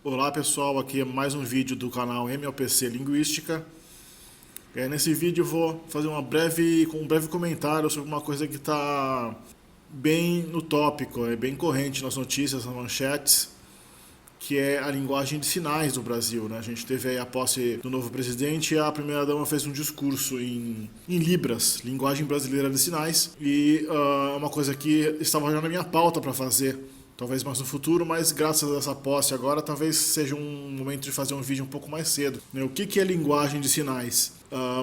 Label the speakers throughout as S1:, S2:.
S1: Olá pessoal, aqui é mais um vídeo do canal MLPC Linguística. Nesse vídeo eu vou fazer um breve comentário sobre uma coisa que está bem no tópico, é bem corrente nas notícias, nas manchetes, que é a linguagem de sinais do Brasil, né? A gente teve aí a posse do novo presidente e a primeira-dama fez um discurso em Libras, linguagem brasileira de sinais, e é uma coisa que estava já na minha pauta para fazer, talvez mais no futuro, mas graças a essa posse agora, talvez seja um momento de fazer um vídeo um pouco mais cedo. O que é linguagem de sinais?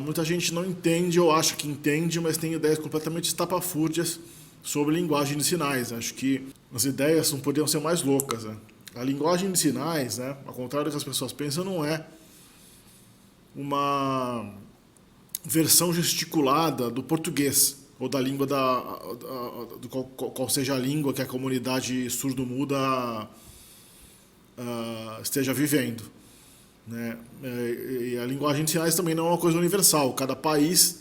S1: Muita gente não entende ou acha que entende, mas tem ideias completamente estapafúrdias sobre linguagem de sinais. Acho que as ideias não poderiam ser mais loucas, né? A linguagem de sinais, né, ao contrário do que as pessoas pensam, não é uma versão gesticulada do português ou da língua do qual seja a língua que a comunidade surdo-muda esteja vivendo, né? E a linguagem de sinais também não é uma coisa universal. Cada país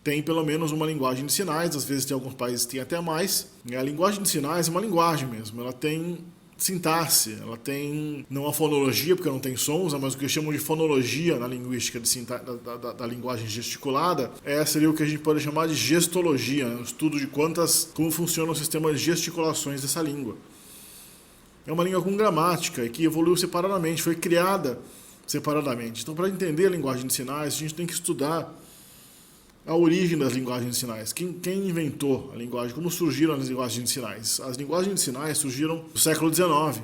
S1: tem pelo menos uma linguagem de sinais, às vezes tem alguns países que têm até mais. A linguagem de sinais é uma linguagem mesmo, ela tem sintaxe, ela tem, não a fonologia, porque não tem sons, mas o que chamam de fonologia na linguística da linguagem gesticulada, seria o que a gente pode chamar de gestologia, o estudo de como funciona o sistema de gesticulações dessa língua. É uma língua com gramática e que evoluiu separadamente, foi criada separadamente. Então, para entender a linguagem de sinais, a gente tem que estudar a origem das linguagens de sinais. Quem inventou a linguagem? Como surgiram as linguagens de sinais? As linguagens de sinais surgiram no século XIX,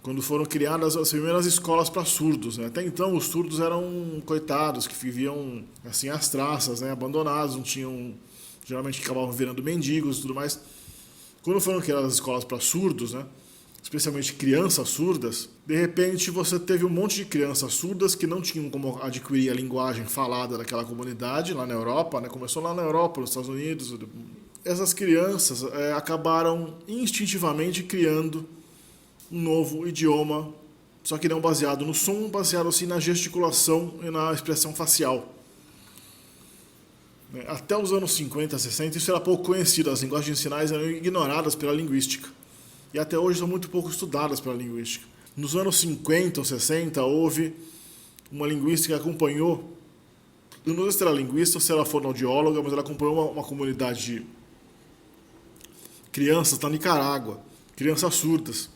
S1: quando foram criadas as primeiras escolas para surdos, né? Até então, os surdos eram coitados, que viviam assim às traças, né? Abandonados, não tinham, geralmente acabavam virando mendigos e tudo mais. Quando foram criadas as escolas para surdos, né, especialmente crianças surdas, de repente você teve um monte de crianças surdas que não tinham como adquirir a linguagem falada daquela comunidade lá na Europa, né? Começou lá na Europa, nos Estados Unidos. Essas crianças acabaram instintivamente criando um novo idioma, só que não baseado no som, baseado assim na gesticulação e na expressão facial. Até os anos 50, 60, isso era pouco conhecido, as linguagens de sinais eram ignoradas pela linguística. E até hoje são muito pouco estudadas pela linguística. Nos anos 50 ou 60, houve uma linguista que acompanhou, eu não sei se era linguista ou se ela fonoaudióloga, mas ela acompanhou uma comunidade de crianças na Nicarágua, crianças surdas.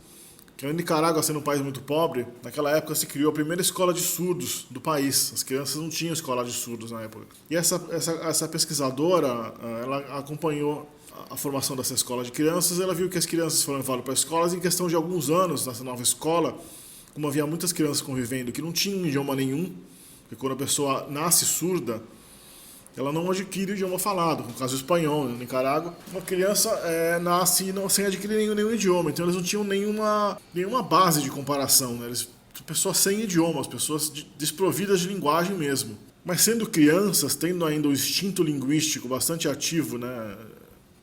S1: Que a Nicarágua, sendo um país muito pobre, naquela época se criou a primeira escola de surdos do país. As crianças não tinham escola de surdos na época. E essa pesquisadora, ela acompanhou a formação dessa escola de crianças. Ela viu que as crianças foram levadas para escolas em questão de alguns anos nessa nova escola, como havia muitas crianças convivendo que não tinham idioma nenhum, porque quando a pessoa nasce surda, ela não adquire o idioma falado, no caso do espanhol, né, no Nicarágua. Uma criança nasce sem adquirir nenhum idioma, então eles não tinham nenhuma base de comparação, né? Pessoas sem idiomas, pessoas desprovidas de linguagem mesmo. Mas sendo crianças, tendo ainda o instinto linguístico bastante ativo, né,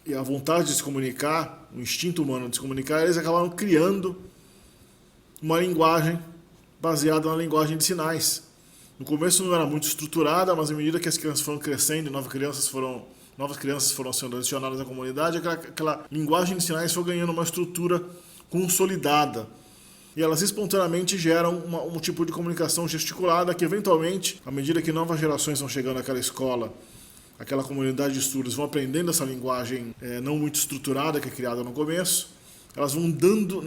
S1: e a vontade de se comunicar, o instinto humano de se comunicar, eles acabaram criando uma linguagem baseada na linguagem de sinais. No começo não era muito estruturada, mas à medida que as crianças foram crescendo, novas crianças foram sendo adicionadas à comunidade, aquela linguagem de sinais foi ganhando uma estrutura consolidada. E elas espontaneamente geram um tipo de comunicação gesticulada que, eventualmente, à medida que novas gerações vão chegando àquela escola, aquela comunidade de surdos vão aprendendo essa linguagem não muito estruturada que é criada no começo, elas vão dando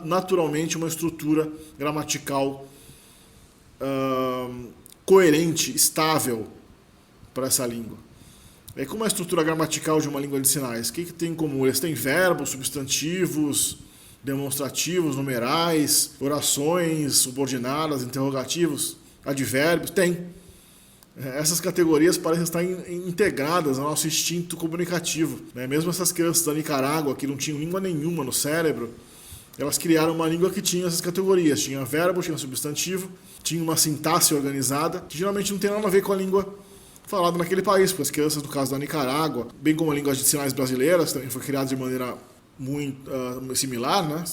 S1: naturalmente uma estrutura gramatical coerente, estável para essa língua. E como é a estrutura gramatical de uma língua de sinais? O que tem em comum? Eles têm verbos, substantivos, demonstrativos, numerais, orações subordinadas, interrogativos, advérbios? Tem. Essas categorias parecem estar integradas ao nosso instinto comunicativo, né? Mesmo essas crianças da Nicarágua, que não tinham língua nenhuma no cérebro, elas criaram uma língua que tinha essas categorias. Tinha verbo, tinha substantivo, tinha uma sintaxe organizada, que geralmente não tem nada a ver com a língua falada naquele país, porque as crianças, no caso da Nicarágua, bem como a língua de sinais brasileiras, também foi criada de maneira muito similar, né?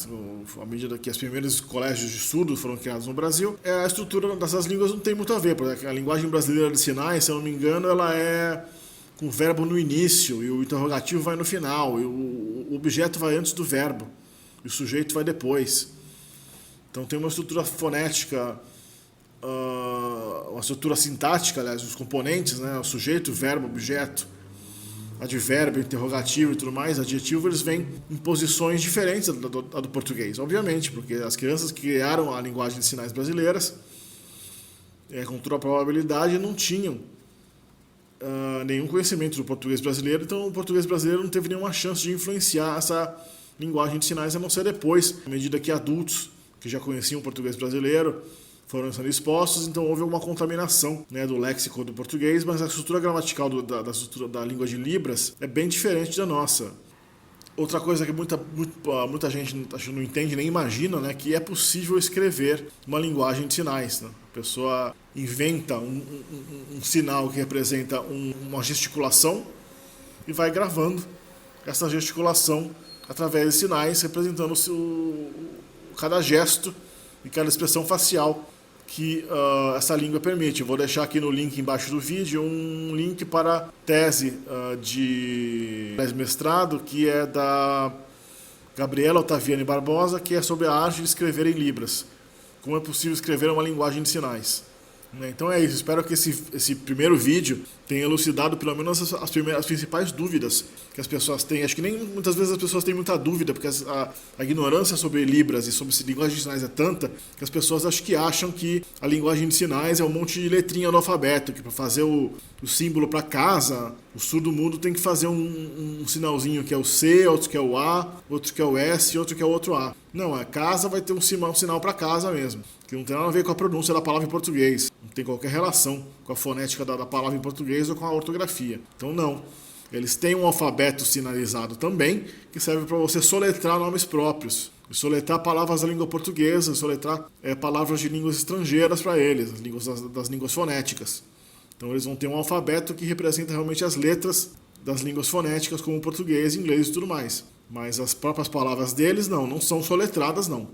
S1: À medida que os primeiros colégios de surdos foram criados no Brasil, a estrutura dessas línguas não tem muito a ver, porque a linguagem brasileira de sinais, se eu não me engano, ela é com o verbo no início e o interrogativo vai no final, e o objeto vai antes do verbo e o sujeito vai depois. Então tem uma estrutura fonética, uma estrutura sintática, aliás, os componentes, né, o sujeito, verbo, objeto, advérbio, interrogativo e tudo mais, adjetivo, eles vêm em posições diferentes da do português, obviamente, porque as crianças que criaram a linguagem de sinais brasileiras, com toda a probabilidade, não tinham nenhum conhecimento do português brasileiro, então o português brasileiro não teve nenhuma chance de influenciar essa linguagem de sinais, a não ser depois, à medida que adultos que já conheciam o português brasileiro foram sendo expostos, então houve uma contaminação, né, do léxico do português, mas a estrutura gramatical da língua de Libras é bem diferente da nossa. Outra coisa que muita gente acho, não entende nem imagina, né, que é possível escrever uma linguagem de sinais. Né? A pessoa inventa um sinal que representa uma gesticulação e vai gravando essa gesticulação através de sinais, representando cada gesto e cada expressão facial que essa língua permite. Eu vou deixar aqui no link embaixo do vídeo um link para a tese de mestrado, que é da Gabriela Ottaviani Barbosa, que é sobre a arte de escrever em Libras. Como é possível escrever uma linguagem de sinais. Então é isso, espero que esse primeiro vídeo tenha elucidado pelo menos as principais dúvidas que as pessoas têm. Acho que nem muitas vezes as pessoas têm muita dúvida, porque a ignorância sobre Libras e sobre linguagem de sinais é tanta que as pessoas acham que a linguagem de sinais é um monte de letrinha no alfabeto, que para fazer o símbolo para casa, o surdo mudo tem que fazer um sinalzinho que é o C, outro que é o A, outro que é o S e outro que é o outro A. Não, a casa vai ter um sinal para casa mesmo, que não tem nada a ver com a pronúncia da palavra em português. Não tem qualquer relação com a fonética da palavra em português ou com a ortografia. Então não. Eles têm um alfabeto sinalizado também, que serve para você soletrar nomes próprios. Soletrar palavras da língua portuguesa, soletrar palavras de línguas estrangeiras para eles, as línguas das línguas fonéticas. Então eles vão ter um alfabeto que representa realmente as letras das línguas fonéticas, como português, inglês e tudo mais. Mas as próprias palavras deles não são soletradas, não.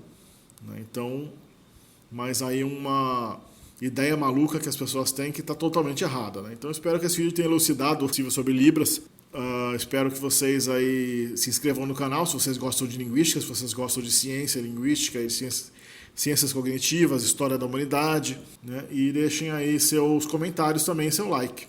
S1: Então, mas aí uma ideia maluca que as pessoas têm que está totalmente errada. Então espero que esse vídeo tenha elucidado possível sobre Libras. Espero que vocês aí se inscrevam no canal se vocês gostam de linguística, se vocês gostam de ciência, linguística e ciências cognitivas, história da humanidade, né? E deixem aí seus comentários também, seu like.